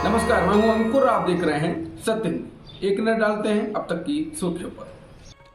नमस्कार, मैं हूं अंकुर। आप देख रहे हैं सत्य न्यूज़। एक नजर डालते हैं अब तक की सुर्खियों पर।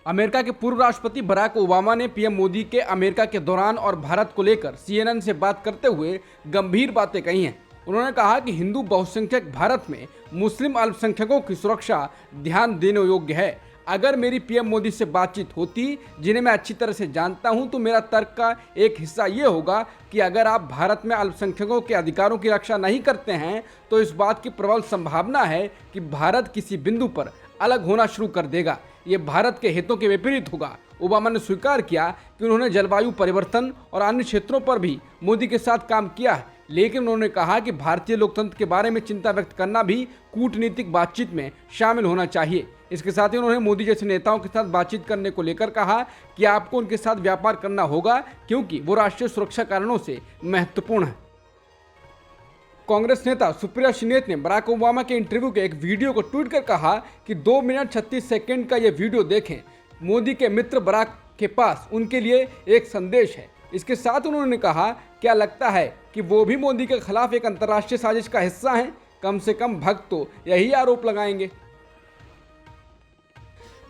अमेरिका के पूर्व राष्ट्रपति बराक ओबामा ने पीएम मोदी के अमेरिका के दौरान और भारत को लेकर सीएनएन से बात करते हुए गंभीर बातें कही हैं। उन्होंने कहा कि हिंदू बहुसंख्यक भारत में मुस्लिम अल्पसंख्यकों की सुरक्षा ध्यान देने योग्य है। अगर मेरी पीएम मोदी से बातचीत होती, जिन्हें मैं अच्छी तरह से जानता हूं, तो मेरा तर्क का एक हिस्सा ये होगा कि अगर आप भारत में अल्पसंख्यकों के अधिकारों की रक्षा नहीं करते हैं तो इस बात की प्रबल संभावना है कि भारत किसी बिंदु पर अलग होना शुरू कर देगा। ये भारत के हितों के विपरीत होगा। ओबामा ने स्वीकार किया कि उन्होंने जलवायु परिवर्तन और अन्य क्षेत्रों पर भी मोदी के साथ काम किया है, लेकिन उन्होंने कहा कि भारतीय लोकतंत्र के बारे में चिंता व्यक्त करना भी कूटनीतिक बातचीत में शामिल होना चाहिए। इसके साथ ही उन्होंने मोदी जैसे नेताओं के साथ बातचीत करने को लेकर कहा कि आपको उनके साथ व्यापार करना होगा क्योंकि वो राष्ट्रीय सुरक्षा कारणों से महत्वपूर्ण है। कांग्रेस नेता सुप्रिया श्रीनेत ने बराक ओबामा के इंटरव्यू के एक वीडियो को ट्वीट कर कहा कि 2 मिनट 36 सेकंड का ये वीडियो देखें। मोदी के मित्र बराक के पास उनके लिए एक संदेश है। इसके साथ उन्होंने कहा, क्या लगता है कि वो भी मोदी के खिलाफ एक अंतर्राष्ट्रीय साजिश का हिस्सा हैं? कम से कम भक्त तो यही आरोप लगाएंगे।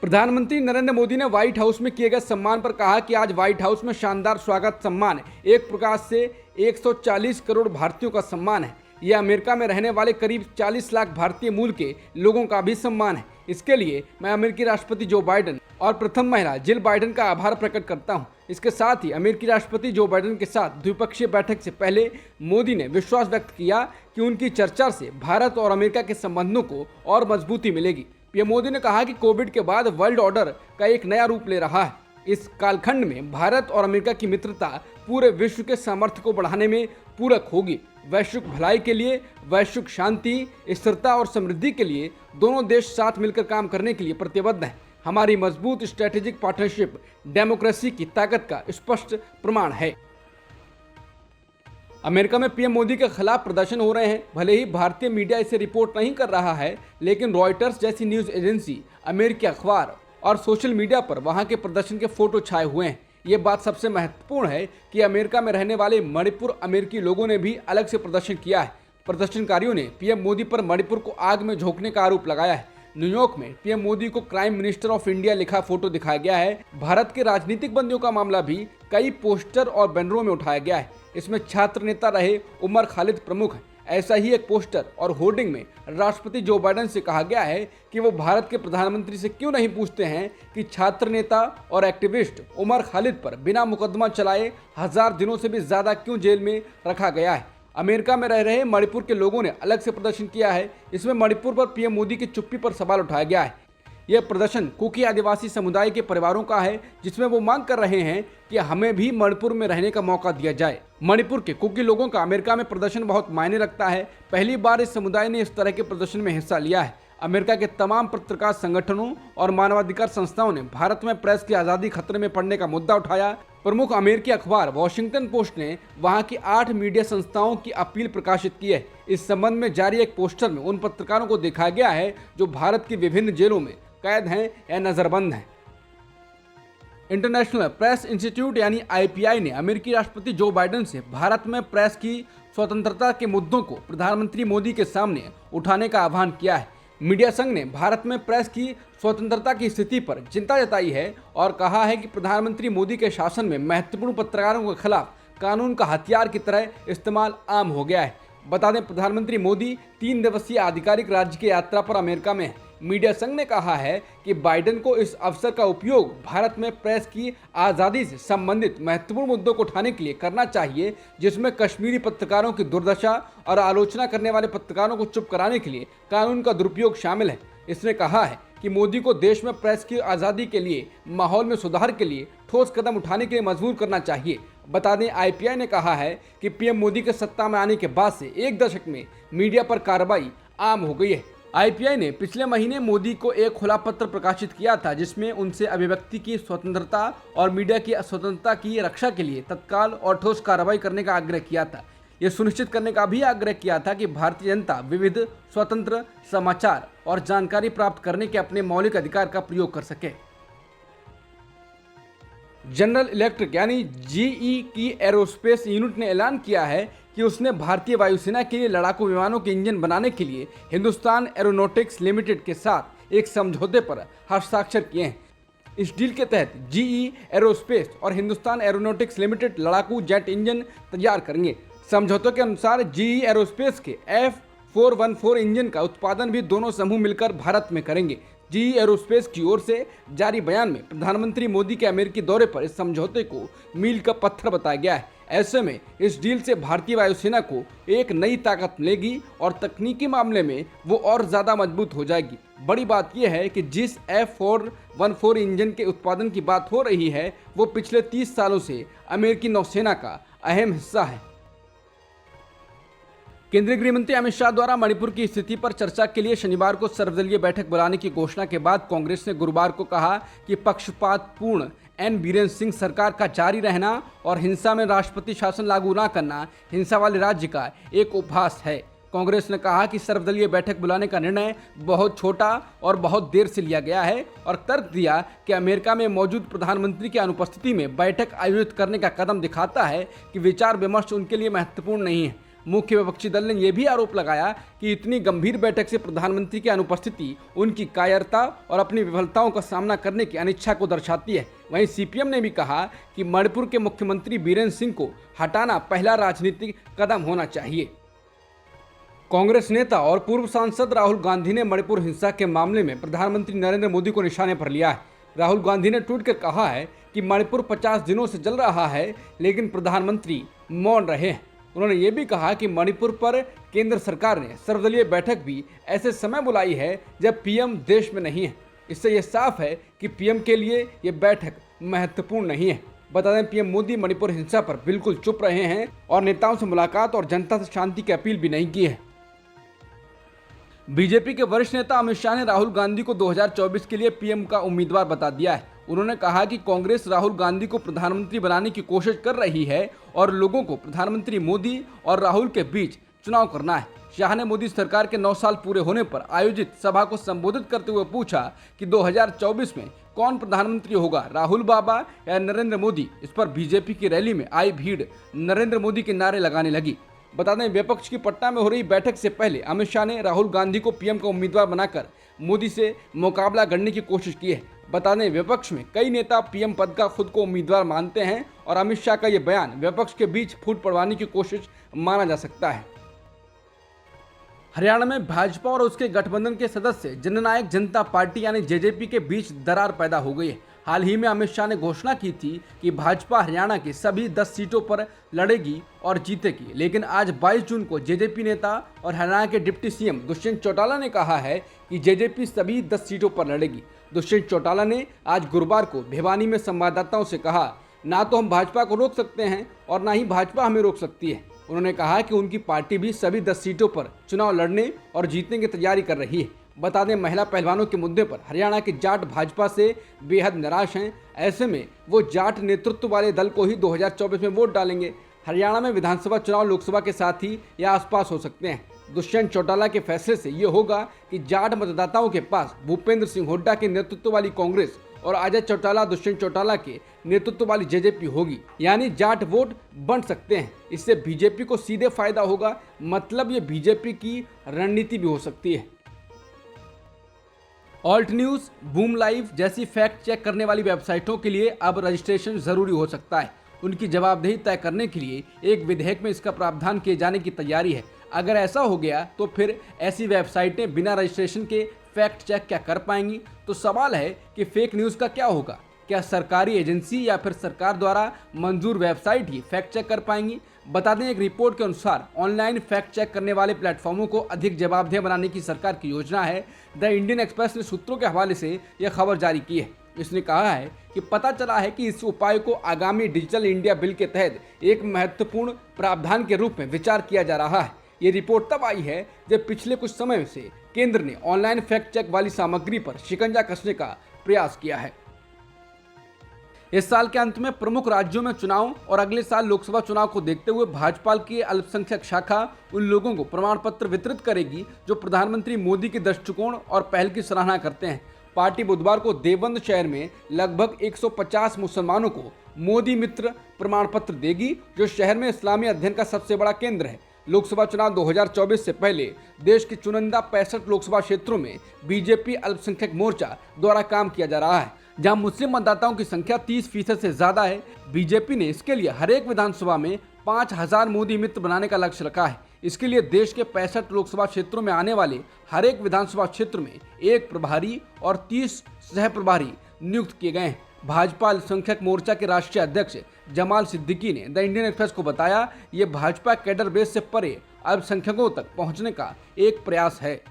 प्रधानमंत्री नरेंद्र मोदी ने व्हाइट हाउस में किए गए सम्मान पर कहा कि आज व्हाइट हाउस में शानदार स्वागत सम्मान है। एक प्रकार से 140 करोड़ भारतीयों का सम्मान है। यह अमेरिका में रहने वाले करीब 40 लाख भारतीय मूल के लोगों का भी सम्मान है। इसके लिए मैं अमेरिकी राष्ट्रपति जो बाइडेन और प्रथम महिला जिल बाइडेन का आभार प्रकट करता हूं। इसके साथ ही अमेरिकी राष्ट्रपति जो बाइडेन के साथ द्विपक्षीय बैठक से पहले मोदी ने विश्वास व्यक्त किया कि उनकी चर्चा से भारत और अमेरिका के संबंधों को और मजबूती मिलेगी। पीएम मोदी ने कहा कि कोविड के बाद वर्ल्ड ऑर्डर का एक नया रूप ले रहा है। इस कालखंड में भारत और अमेरिका की मित्रता पूरे विश्व के सामर्थ्य को बढ़ाने में पूरक होगी। वैश्विक भलाई के लिए, वैश्विक शांति, स्थिरता और समृद्धि के लिए दोनों देश साथ मिलकर काम करने के लिए प्रतिबद्ध हैं। हमारी मजबूत स्ट्रेटेजिक पार्टनरशिप डेमोक्रेसी की ताकत का स्पष्ट प्रमाण है। अमेरिका में पीएम मोदी के खिलाफ प्रदर्शन हो रहे हैं। भले ही भारतीय मीडिया इसे रिपोर्ट नहीं कर रहा है, लेकिन रॉयटर्स जैसी न्यूज़ एजेंसी, अमेरिकी अखबार और सोशल मीडिया पर वहां के प्रदर्शन के फोटो छाए हुए हैं। ये बात सबसे महत्वपूर्ण है कि अमेरिका में रहने वाले मणिपुर अमेरिकी लोगों ने भी अलग से प्रदर्शन किया है। प्रदर्शनकारियों ने पीएम मोदी पर मणिपुर को आग में झोंकने का आरोप लगाया है। न्यूयॉर्क में पीएम मोदी को क्राइम मिनिस्टर ऑफ इंडिया लिखा फोटो दिखाया गया है। भारत के राजनीतिक बंदियों का मामला भी कई पोस्टर और बैनरों में उठाया गया है। इसमें छात्र नेता रहे उमर खालिद प्रमुख है। ऐसा ही एक पोस्टर और होर्डिंग में राष्ट्रपति जो बाइडेन से कहा गया है कि वो भारत के प्रधानमंत्री से क्यों नहीं पूछते हैं कि छात्र नेता और एक्टिविस्ट उमर खालिद पर बिना मुकदमा चलाए 1000 दिनों से भी ज्यादा क्यों जेल में रखा गया है। अमेरिका में रह रहे मणिपुर के लोगों ने अलग से प्रदर्शन किया है। इसमें मणिपुर पर पीएम मोदी की चुप्पी पर सवाल उठाया गया है। यह प्रदर्शन कुकी आदिवासी समुदाय के परिवारों का है, जिसमें वो मांग कर रहे हैं कि हमें भी मणिपुर में रहने का मौका दिया जाए। मणिपुर के कुकी लोगों का अमेरिका में प्रदर्शन बहुत मायने रखता है। पहली बार इस समुदाय ने इस तरह के प्रदर्शन में हिस्सा लिया है। अमेरिका के तमाम पत्रकार संगठनों और मानवाधिकार संस्थाओं ने भारत में प्रेस की आज़ादी खतरे में पड़ने का मुद्दा उठाया। प्रमुख अमेरिकी अखबार वॉशिंगटन पोस्ट ने वहां की 8 मीडिया संस्थाओं की अपील प्रकाशित की है। इस संबंध में जारी एक पोस्टर में उन पत्रकारों को दिखाया गया है जो भारत की विभिन्न जेलों में कैद हैं या नजरबंद हैं। इंटरनेशनल प्रेस इंस्टीट्यूट यानी IPI ने अमेरिकी राष्ट्रपति जो बाइडेन से भारत में प्रेस की स्वतंत्रता के मुद्दों को प्रधानमंत्री मोदी के सामने उठाने का आह्वान किया है। मीडिया संघ ने भारत में प्रेस की स्वतंत्रता की स्थिति पर चिंता जताई है और कहा है कि प्रधानमंत्री मोदी के शासन में महत्वपूर्ण पत्रकारों के खिलाफ कानून का हथियार की तरह इस्तेमाल आम हो गया है। बता दें, प्रधानमंत्री मोदी 3 दिवसीय आधिकारिक राज्य की यात्रा पर अमेरिका में है। मीडिया संघ ने कहा है कि बाइडेन को इस अवसर का उपयोग भारत में प्रेस की आज़ादी से संबंधित महत्वपूर्ण मुद्दों को उठाने के लिए करना चाहिए, जिसमें कश्मीरी पत्रकारों की दुर्दशा और आलोचना करने वाले पत्रकारों को चुप कराने के लिए कानून का दुरुपयोग शामिल है। इसने कहा है कि मोदी को देश में प्रेस की आज़ादी के लिए माहौल में सुधार के लिए ठोस कदम उठाने के लिए मजबूर करना चाहिए। बता दें, IPI ने कहा है कि पीएम मोदी के सत्ता में आने के बाद से 1 दशक में मीडिया पर कार्रवाई आम हो गई है। IPI ने पिछले महीने मोदी को एक खुला पत्र प्रकाशित किया था, जिसमें उनसे अभिव्यक्ति की स्वतंत्रता और मीडिया की स्वतंत्रता की रक्षा के लिए तत्काल और ठोस कार्रवाई करने का आग्रह किया था। यह सुनिश्चित करने का भी आग्रह किया था कि भारतीय जनता विविध, स्वतंत्र समाचार और जानकारी प्राप्त करने के अपने मौलिक अधिकार का प्रयोग कर सके। जनरल इलेक्ट्रिक यानी GE की एरोस्पेस यूनिट ने ऐलान किया है कि उसने भारतीय वायुसेना के लिए लड़ाकू विमानों के इंजन बनाने के लिए हिंदुस्तान एरोनॉटिक्स लिमिटेड के साथ एक समझौते पर हस्ताक्षर किए हैं। इस डील के तहत जीई एरोस्पेस और हिंदुस्तान एरोनॉटिक्स लिमिटेड लड़ाकू जेट इंजन तैयार करेंगे। समझौते के अनुसार जीई एरोस्पेस के F414 इंजन का उत्पादन भी दोनों समूह मिलकर भारत में करेंगे। जीई एरोस्पेस की ओर से जारी बयान में प्रधानमंत्री मोदी के अमेरिकी दौरे पर इस समझौते को मील का पत्थर बताया गया है। ऐसे में इस डील से भारतीय वायुसेना को एक नई ताकत मिलेगी और तकनीकी मामले में वो और ज़्यादा मजबूत हो जाएगी। बड़ी बात यह है कि जिस F414 इंजन के उत्पादन की बात हो रही है वो पिछले 30 सालों से अमेरिकी नौसेना का अहम हिस्सा है। केंद्रीय गृह मंत्री अमित शाह द्वारा मणिपुर की स्थिति पर चर्चा के लिए शनिवार को सर्वदलीय बैठक बुलाने की घोषणा के बाद कांग्रेस ने गुरुवार को कहा कि पक्षपातपूर्ण एन बीरेन सिंह सरकार का जारी रहना और हिंसा में राष्ट्रपति शासन लागू न करना हिंसा वाले राज्य का एक उपहास है। कांग्रेस ने कहा कि सर्वदलीय बैठक बुलाने का निर्णय बहुत छोटा और बहुत देर से लिया गया है और तर्क दिया कि अमेरिका में मौजूद प्रधानमंत्री की अनुपस्थिति में बैठक आयोजित करने का कदम दिखाता है कि विचार विमर्श उनके लिए महत्वपूर्ण नहीं है। मुख्य विपक्षी दल ने यह भी आरोप लगाया कि इतनी गंभीर बैठक से प्रधानमंत्री की अनुपस्थिति उनकी कायरता और अपनी विफलताओं का सामना करने की अनिच्छा को दर्शाती है। वहीं सीपीएम ने भी कहा कि मणिपुर के मुख्यमंत्री बीरेन सिंह को हटाना पहला राजनीतिक कदम होना चाहिए। कांग्रेस नेता और पूर्व सांसद राहुल गांधी ने मणिपुर हिंसा के मामले में प्रधानमंत्री नरेंद्र मोदी को निशाने पर लिया है। राहुल गांधी ने ट्वीट कर कहा है कि मणिपुर 50 दिनों से जल रहा है लेकिन प्रधानमंत्री मौन रहे हैं। उन्होंने ये भी कहा कि मणिपुर पर केंद्र सरकार ने सर्वदलीय बैठक भी ऐसे समय बुलाई है जब पीएम देश में नहीं है। इससे यह साफ है कि पीएम के लिए ये बैठक महत्वपूर्ण नहीं है। बता दें पीएम मोदी मणिपुर हिंसा पर बिल्कुल चुप रहे हैं और नेताओं से मुलाकात और जनता से शांति की अपील भी नहीं की है। बीजेपी के वरिष्ठ नेता अमित शाह ने राहुल गांधी को 2024 के लिए पीएम का उम्मीदवार बता दिया है। उन्होंने कहा कि कांग्रेस राहुल गांधी को प्रधानमंत्री बनाने की कोशिश कर रही है और लोगों को प्रधानमंत्री मोदी और राहुल के बीच चुनाव करना है। शाह ने मोदी सरकार के 9 साल पूरे होने पर आयोजित सभा को संबोधित करते हुए पूछा कि 2024 में कौन प्रधानमंत्री होगा, राहुल बाबा या नरेंद्र मोदी। इस पर बीजेपी की रैली में आई भीड़ नरेंद्र मोदी के नारे लगाने लगी। बता दें विपक्ष की पटना में हो रही बैठक से पहले अमित शाह ने राहुल गांधी को पीएम का उम्मीदवार बनाकर मोदी से मुकाबला करने की कोशिश की है। बता दें विपक्ष में कई नेता पीएम पद का खुद को उम्मीदवार मानते हैं और अमित शाह का यह बयान विपक्ष के बीच फूट पड़वाने की कोशिश माना जा सकता है। हरियाणा में भाजपा और उसके गठबंधन के सदस्य जननायक जनता पार्टी यानी जेजेपी के बीच दरार पैदा हो गई है। हाल ही में अमित शाह ने घोषणा की थी कि भाजपा हरियाणा की सभी 10 सीटों पर लड़ेगी और जीतेगी, लेकिन आज 22 जून को जेजेपी नेता और हरियाणा के डिप्टी सीएम दुष्यंत चौटाला ने कहा है कि जेजेपी सभी 10 सीटों पर लड़ेगी। दुष्यंत चौटाला ने आज गुरुवार को भिवानी में संवाददाताओं से कहा, ना तो हम भाजपा को रोक सकते हैं और ना ही भाजपा हमें रोक सकती है। उन्होंने कहा कि उनकी पार्टी भी सभी 10 सीटों पर चुनाव लड़ने और जीतने की तैयारी कर रही है। बता दें महिला पहलवानों के मुद्दे पर हरियाणा के जाट भाजपा से बेहद निराश हैं। ऐसे में वो जाट नेतृत्व वाले दल को ही 2024 में वोट डालेंगे। हरियाणा में विधानसभा चुनाव लोकसभा के साथ ही या आसपास हो सकते हैं। दुष्यंत चौटाला के फैसले से ये होगा कि जाट मतदाताओं के पास भूपेंद्र सिंह हुड्डा के नेतृत्व वाली कांग्रेस और अजय चौटाला दुष्यंत चौटाला के नेतृत्व वाली जेजेपी होगी, यानी जाट वोट बन सकते हैं। इससे बीजेपी को सीधे फायदा होगा, मतलब ये बीजेपी की रणनीति भी हो सकती है। ऑल्ट न्यूज, बूम लाइव जैसी फैक्ट चेक करने वाली वेबसाइटों के लिए अब रजिस्ट्रेशन जरूरी हो सकता है। उनकी जवाबदेही तय करने के लिए एक विधेयक में इसका प्रावधान किए जाने की तैयारी है। अगर ऐसा हो गया तो फिर ऐसी वेबसाइटें बिना रजिस्ट्रेशन के फैक्ट चेक क्या कर पाएंगी? तो सवाल है कि फेक न्यूज़ का क्या होगा? क्या सरकारी एजेंसी या फिर सरकार द्वारा मंजूर वेबसाइट ही फैक्ट चेक कर पाएंगी? बता दें एक रिपोर्ट के अनुसार ऑनलाइन फैक्ट चेक करने वाले प्लेटफॉर्मों को अधिक जवाबदेह बनाने की सरकार की योजना है। द इंडियन एक्सप्रेस ने सूत्रों के हवाले से यह खबर जारी की है। इसने कहा है कि पता चला है कि इस उपाय को आगामी डिजिटल इंडिया बिल के तहत एक महत्वपूर्ण प्रावधान के रूप में विचार किया जा रहा है। ये रिपोर्ट तब आई है जब पिछले कुछ समय से केंद्र ने ऑनलाइन फैक्ट चेक वाली सामग्री पर शिकंजा कसने का प्रयास किया है। इस साल के अंत में प्रमुख राज्यों में चुनाव और अगले साल लोकसभा चुनाव को देखते हुए भाजपा की अल्पसंख्यक शाखा उन लोगों को प्रमाण पत्र वितरित करेगी जो प्रधानमंत्री मोदी के दृष्टिकोण और पहल की सराहना करते हैं। पार्टी बुधवार को देवबंद शहर में लगभग 150 मुसलमानों को मोदी मित्र प्रमाण पत्र देगी, जो शहर में इस्लामी अध्ययन का सबसे बड़ा केंद्र है। लोकसभा चुनाव 2024 से पहले देश के चुनिंदा 65 लोकसभा क्षेत्रों में बीजेपी अल्पसंख्यक मोर्चा द्वारा काम किया जा रहा है, जहां मुस्लिम मतदाताओं की संख्या 30% से ज्यादा है। बीजेपी ने इसके लिए हर एक विधानसभा में 5000 मोदी मित्र बनाने का लक्ष्य रखा है। इसके लिए देश के 65 लोकसभा क्षेत्रों में आने वाले हर एक विधानसभा क्षेत्र में एक प्रभारी और 30 सह प्रभारी नियुक्त किए गए हैं। भाजपा अल्पसंख्यक मोर्चा के राष्ट्रीय अध्यक्ष जमाल सिद्दीकी ने द इंडियन एक्सप्रेस को बताया, ये भाजपा कैडर बेस से परे अल्पसंख्यकों तक पहुंचने का एक प्रयास है।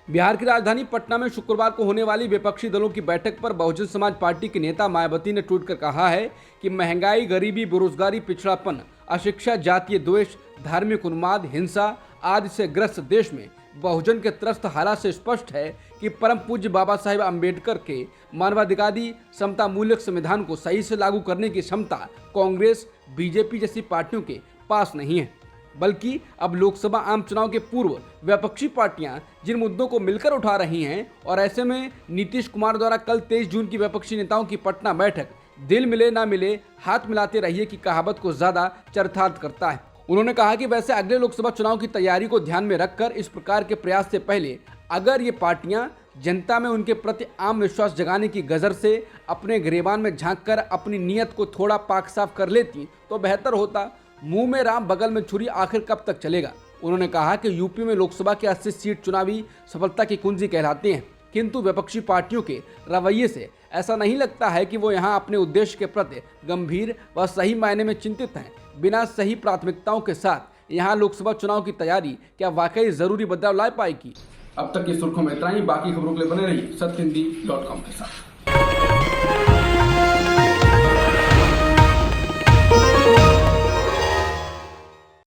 बिहार की राजधानी पटना में शुक्रवार को होने वाली विपक्षी दलों की बैठक पर बहुजन समाज पार्टी की नेता मायावती ने ट्वीट कर कहा है कि महंगाई, गरीबी, बेरोजगारी, पिछड़ापन, अशिक्षा, जातीय द्वेष, धार्मिक उन्माद, हिंसा आदि से ग्रस्त देश में बहुजन के त्रस्त हालात से स्पष्ट है कि परम पूज्य बाबा साहेब अम्बेडकर के मानवाधिकारी समता मूलक संविधान को सही से लागू करने की क्षमता कांग्रेस, बीजेपी जैसी पार्टियों के पास नहीं है, बल्कि अब लोकसभा आम चुनाव के पूर्व विपक्षी पार्टियां जिन मुद्दों को मिलकर उठा रही हैं, और ऐसे में नीतीश कुमार द्वारा कल 23 जून की विपक्षी नेताओं की पटना बैठक दिल मिले ना मिले हाथ मिलाते रहिए की कहावत को ज्यादा चरितार्थ करता है। उन्होंने कहा कि वैसे अगले लोकसभा चुनाव की तैयारी को ध्यान में रखकर इस प्रकार के प्रयास से पहले अगर ये पार्टियां जनता में उनके प्रति आम विश्वास जगाने की गजर से अपने गिरेबान में झांककर अपनी नीयत को थोड़ा पाक साफ कर लेती तो बेहतर होता। मुंह में राम बगल में छुरी आखिर कब तक चलेगा। उन्होंने कहा कि यूपी में लोकसभा के 80 सीट चुनावी सफलता की कुंजी कहलाते हैं, किंतु विपक्षी पार्टियों के रवैये से ऐसा नहीं लगता है कि वो यहाँ अपने उद्देश्य के प्रति गंभीर व सही मायने में चिंतित हैं। बिना सही प्राथमिकताओं के साथ यहाँ लोकसभा चुनाव की तैयारी क्या वाकई जरूरी बदलाव ला पाएगी। अब तक की सुर्खियों में इतना ही। बाकी खबरों के लिए बने रहिए सत्यहिंदी.com के साथ।